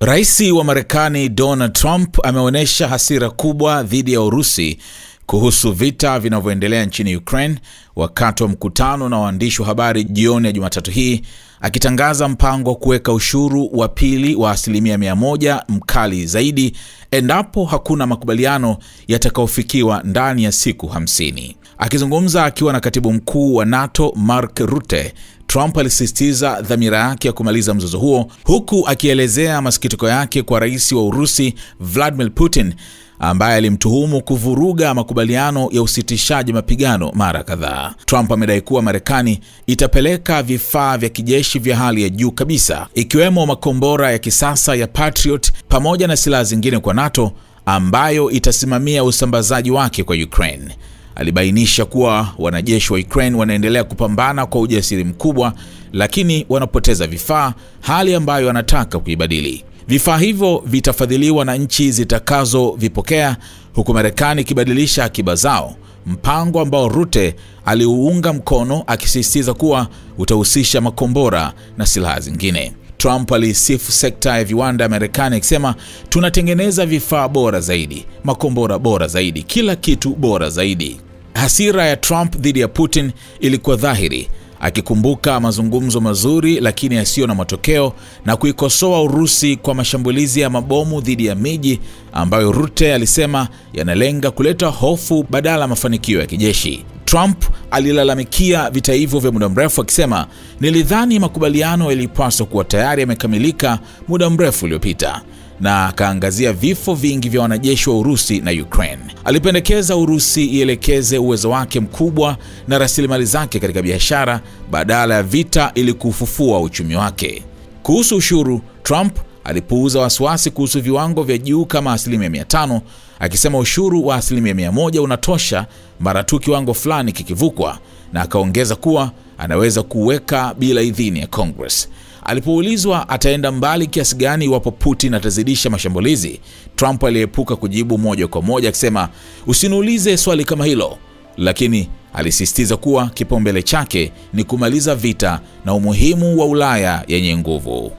Rais wa Marekani Donald Trump ameonyesha hasira kubwa dhidi ya Urusi kuhusu vita vinavyoendelea nchini Ukraine wakati wa mkutano na waandishi wa habari jioni ya Jumatatu hii, akitangaza mpango wa kuweka ushuru wa pili wa 100% mkali zaidi endapo hakuna makubaliano yatakayofikiwa ndani ya siku 50. Akizungumza akiwa na katibu mkuu wa NATO Mark Rutte, Trump alisisitiza dhamira yake ya kumaliza mzozo huo, huku akielezea masikitiko yake kwa rais wa Urusi Vladimir Putin ambaye alimtuhumu kuvuruga makubaliano ya usitishaji mapigano mara kadhaa. Trump amedai kuwa Marekani itapeleka vifaa vya kijeshi vya hali ya juu kabisa, ikiwemo makombora ya kisasa ya Patriot pamoja na silaha zingine kwa NATO ambayo itasimamia usambazaji wake kwa Ukraine. Alibainisha kuwa wanajeshi wa Ukraine wanaendelea kupambana kwa ujasiri mkubwa, lakini wanapoteza vifaa, hali ambayo wanataka kuibadili. Vifaa hivyo vitafadhiliwa na nchi zitakazo vipokea, huku Marekani ikibadilisha akiba zao, mpango ambao Rutte aliuunga mkono, akisisitiza kuwa utahusisha makombora na silaha zingine. Trump alisifu sekta ya viwanda ya Marekani akisema, tunatengeneza vifaa bora zaidi, makombora bora zaidi, kila kitu bora zaidi. Hasira ya Trump dhidi ya Putin ilikuwa dhahiri, akikumbuka mazungumzo mazuri lakini yasiyo na matokeo na kuikosoa Urusi kwa mashambulizi ya mabomu dhidi ya miji ambayo Rutte alisema yanalenga kuleta hofu badala mafanikio ya kijeshi. Trump alilalamikia vita hivyo vya muda mrefu akisema, nilidhani makubaliano yalipaswa kuwa tayari yamekamilika muda mrefu uliopita, na akaangazia vifo vingi vya wanajeshi wa Urusi na Ukraine. Alipendekeza Urusi ielekeze uwezo wake mkubwa na rasilimali zake katika biashara badala ya vita ili kufufua uchumi wake. Kuhusu ushuru, Trump alipuuza wasiwasi kuhusu viwango vya juu kama 500%, akisema ushuru wa 100% unatosha mara tu kiwango fulani kikivukwa, na akaongeza kuwa anaweza kuweka bila idhini ya Congress. Alipoulizwa ataenda mbali kiasi gani iwapo Putin atazidisha mashambulizi, Trump aliepuka kujibu moja kwa moja akisema, usiniulize swali kama hilo, lakini alisisitiza kuwa kipaumbele chake ni kumaliza vita na umuhimu wa Ulaya yenye nguvu.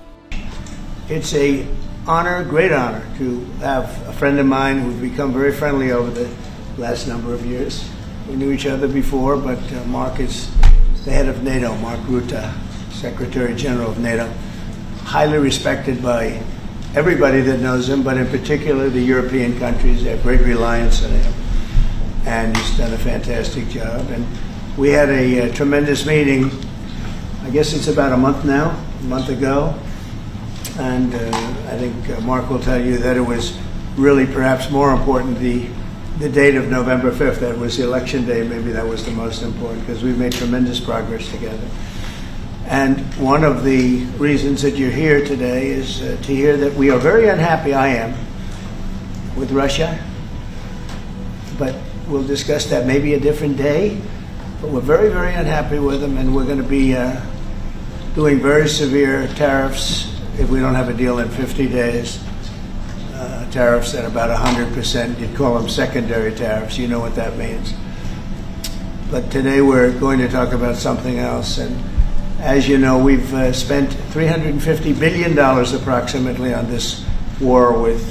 It's a honor, great honor, to have a friend of mine who's become very friendly over the last number of years. We knew each other before, but Mark is the head of NATO, Mark Rutte, Secretary General of NATO, highly respected by everybody that knows him, but in particular the European countries. They have great reliance on him, and he's done a fantastic job. And we had a tremendous meeting, I guess it's about a month ago, and I think Mark will tell you that it was really perhaps more important the date of November 5th. That was the election day. Maybe that was the most important, because we've made tremendous progress together. And one of the reasons that you're here today is to hear that we are very unhappy, I am, with Russia. But we'll discuss that maybe a different day. But we're very, very unhappy with them, and we're going to be doing very severe tariffs if we don't have a deal in 50 days. Tariffs at about 100%. You'd call them secondary tariffs. You know what that means. But today we're going to talk about something else. And as you know, we've spent $350 billion approximately on this war with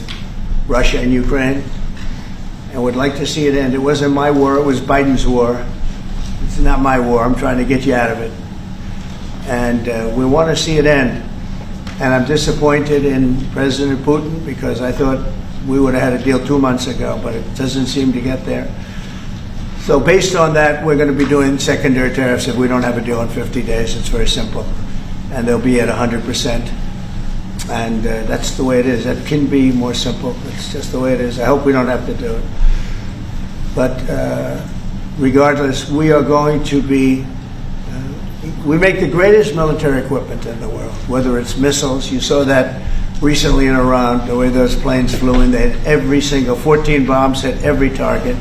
Russia and Ukraine, and would like to see it end. It wasn't my war, it was Biden's war. It's not my war, I'm trying to get you out of it. And we want to see it end. And I'm disappointed in President Putin, because I thought we would have had a deal 2 months ago, but it doesn't seem to get there. So based on that, we're going to be doing secondary tariffs if we don't have a deal in 50 days. It's very simple. And they'll be at 100%. And that's the way it is. That can be more simple. It's just the way it is. I hope we don't have to do it. But regardless, we are going to be... we make the greatest military equipment in the world, whether it's missiles. You saw that recently in Iran, the way those planes flew in. They had every single 14 bombs, hit every target.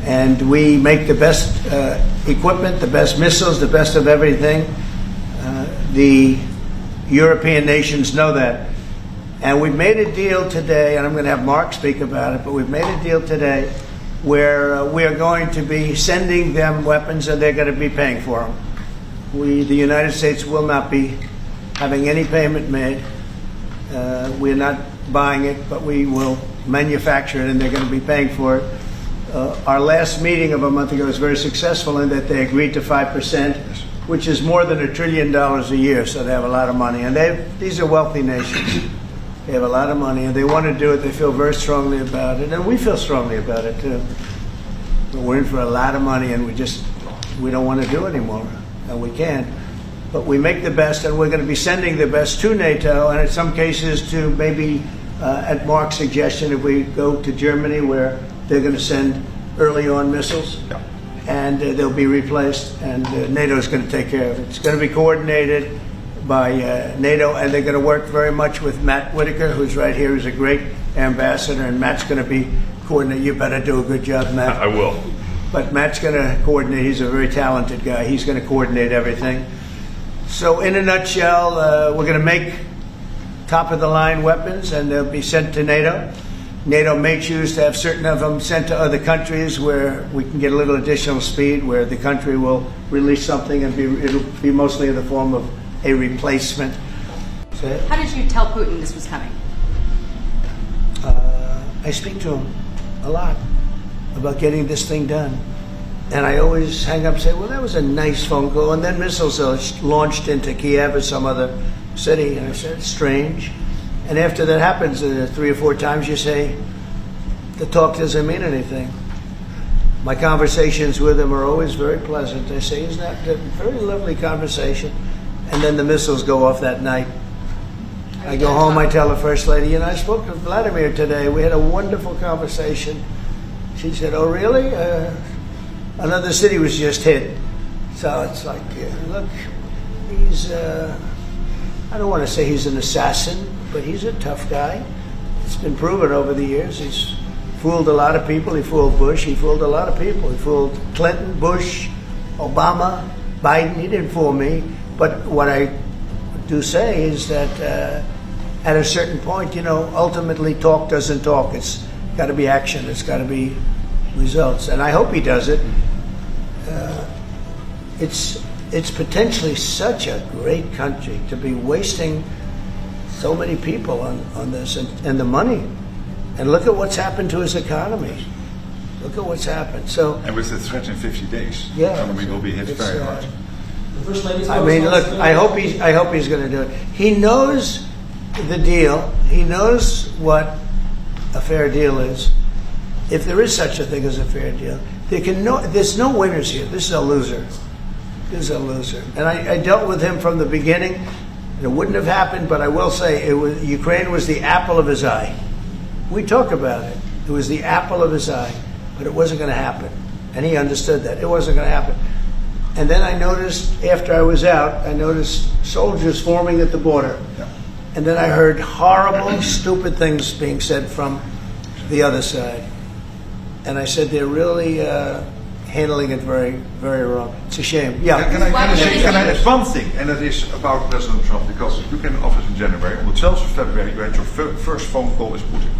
And we make the best equipment, the best missiles, the best of everything. The European nations know that. And we've made a deal today, and I'm going to have Mark speak about it, but we've made a deal today where we are going to be sending them weapons, and they're going to be paying for them. The United States will not be having any payment made. We're not buying it, but we will manufacture it, and they're going to be paying for it. Our last meeting of a month ago was very successful in that they agreed to 5%, which is more than $1 trillion a year, so they have a lot of money. And these are wealthy nations. They have a lot of money, and they want to do it. They feel very strongly about it, and we feel strongly about it, too. But we're in for a lot of money, and we don't want to do it anymore, and we can't. But we make the best, and we're going to be sending the best to NATO, and in some cases to maybe, at Mark's suggestion, if we go to Germany, where they're going to send early on missiles, and they'll be replaced, and NATO is going to take care of it. It's going to be coordinated by NATO, and they're going to work very much with Matt Whitaker, who's right here, who's a great ambassador, and Matt's going to be coordinated. You better do a good job, Matt. I will. But Matt's going to coordinate. He's a very talented guy. He's going to coordinate everything. So in a nutshell, we're going to make top-of-the-line weapons, and they'll be sent to NATO. NATO may choose to have certain of them sent to other countries where we can get a little additional speed, where the country will release something and it'll be mostly in the form of a replacement. How did you tell Putin this was coming? I speak to him a lot about getting this thing done. And I always hang up and say, well, that was a nice phone call. And then missiles are launched into Kiev or some other city. And I said, it's strange. And after that happens 3 or 4 times, you say, the talk doesn't mean anything. My conversations with him are always very pleasant. I say, isn't that a very lovely conversation? And then the missiles go off that night. I go home, I tell the First Lady, you know, I spoke to Vladimir today. We had a wonderful conversation. She said, oh, really? Another city was just hit. So it's like, look, he's, I don't want to say he's an assassin, but he's a tough guy. It's been proven over the years. He's fooled a lot of people. He fooled Bush. He fooled a lot of people. He fooled Clinton, Bush, Obama, Biden. He didn't fool me. But what I do say is that at a certain point, you know, ultimately talk doesn't talk. It's got to be action. It's got to be results. And I hope he does it. It's potentially such a great country to be wasting so many people on this and the money. And look at what's happened to his economy. Look at what's happened. So, and with the threat in 50 days, yeah, the economy will be hit very hard. I mean, look, I hope he's going to do it. He knows the deal. He knows what a fair deal is. If there is such a thing as a fair deal, there's no winners here. This is a loser. This is a loser. And I dealt with him from the beginning. It wouldn't have happened, but I will say Ukraine was the apple of his eye. We talk about it. It was the apple of his eye, but it wasn't going to happen. And he understood that. It wasn't going to happen. And then I noticed, after I was out, I noticed soldiers forming at the border. Yeah. And then I heard horrible, stupid things being said from the other side. And I said, they're really handling it very, very wrong. It's a shame. Yeah. Can I add one thing, and that is about President Trump, because you came in office in January. On the 12th of February, you had your first phone call with Putin.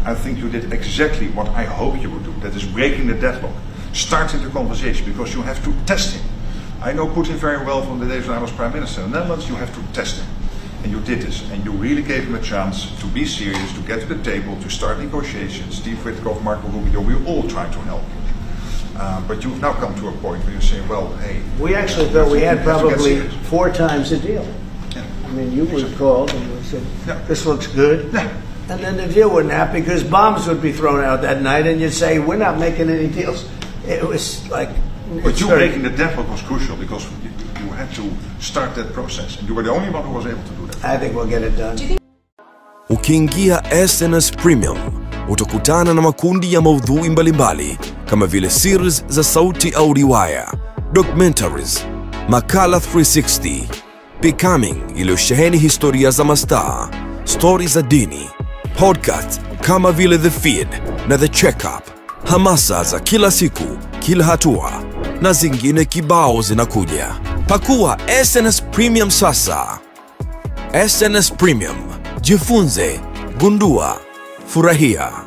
I think you did exactly what I hope you would do. That is breaking the deadlock, starting the conversation, because you have to test him. I know Putin very well from the days when I was Prime Minister in the Netherlands. You have to test him. And you did this, and you really gave him a chance to be serious, to get to the table, to start negotiations. Steve Witkoff, Marco Rubio, we all try to help you. But you've now come to a point where you say, well, hey... We actually thought we had probably 4 times the deal. Yeah. I mean, you would have called and would have said, yeah, this looks good. Yeah. And then the deal wouldn't happen because bombs would be thrown out that night, and you'd say, we're not making any deals. It was like... But you breaking the deadlock was crucial, because you had to start that process, and you were the only one who was able to do that. I think we'll get it done. Ukiingia SNS Premium, utakutana na makundi ya maudhui mbalimbali kama vile series za sauti au riwaya, documentaries, makala 360, Becoming iliyosheheni historia za mastaa, stories za dini, podcast kama vile The Feed na The Checkup, hamasa za kila siku, kila hatua, na zingine kibao zinakuja. Pakua SNS Premium sasa. SNS Premium. Jifunze, gundua, furahia.